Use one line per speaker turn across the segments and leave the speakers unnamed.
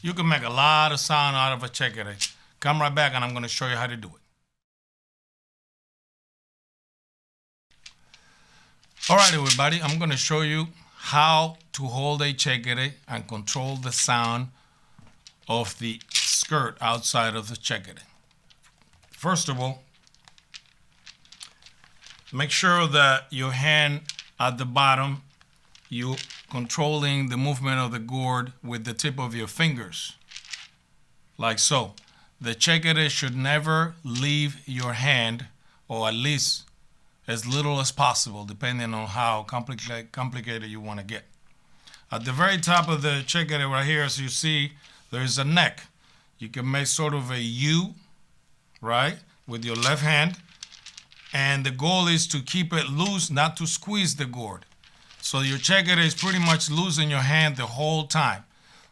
You can make a lot of sound out of a chékere. Come right back and I'm going to show you how to do it. All right, everybody, I'm going to show you how to hold a chékere and control the sound of the skirt outside of the chékere. First of all, make sure that your hand at the bottom, you're controlling the movement of the gourd with the tip of your fingers, like so. The chékere should never leave your hand, or at least as little as possible, depending on how complicated you want to get. At the very top of the chékere right here, as you see, there's a neck. You can make sort of a U, right, with your left hand. And the goal is to keep it loose, not to squeeze the gourd. So your chékere is pretty much loose in your hand the whole time.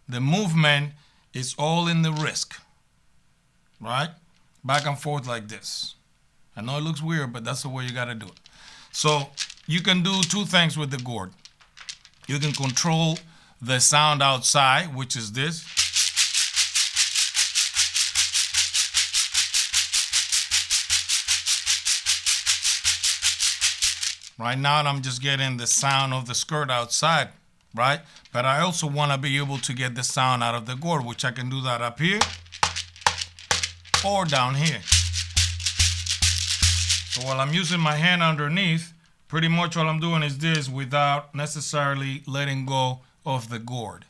The movement is all in the wrist, right? Back and forth like this. I know it looks weird, but that's the way you got to do it. So you can do two things with the gourd. You can control the sound outside, which is this. Right now, I'm just getting the sound of the skirt outside, right? But I also want to be able to get the sound out of the gourd, which I can do that up here or down here. So while I'm using my hand underneath, pretty much all I'm doing is this without necessarily letting go of the gourd.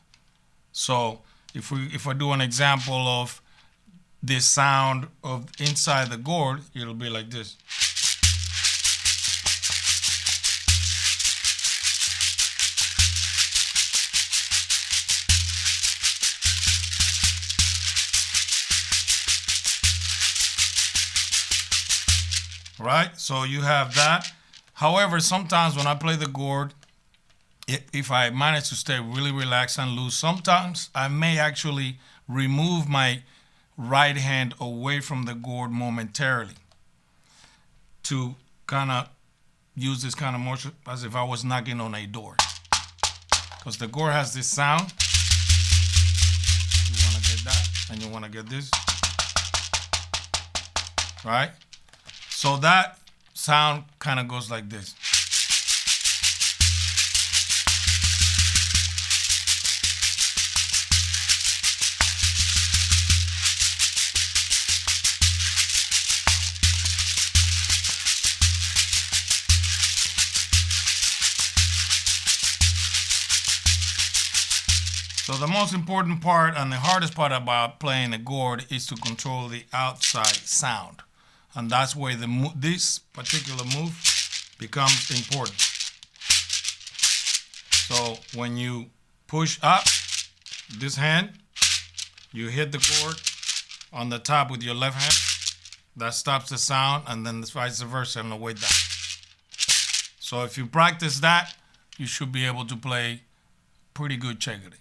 So if I do an example of this sound of inside the gourd, it'll be like this. Right, so you have that. However, sometimes when I play the gourd, if I manage to stay really relaxed and loose, sometimes I may actually remove my right hand away from the gourd momentarily to kind of use this kind of motion as if I was knocking on a door. Because the gourd has this sound. You want to get that, and you want to get this. Right? So that sound kind of goes like this. So the most important part and the hardest part about playing the gourd is to control the outside sound. And that's where this particular move becomes important. So when you push up this hand, you hit the gourd on the top with your left hand. That stops the sound, and then vice versa on the way down. So if you practice that, you should be able to play pretty good chékere.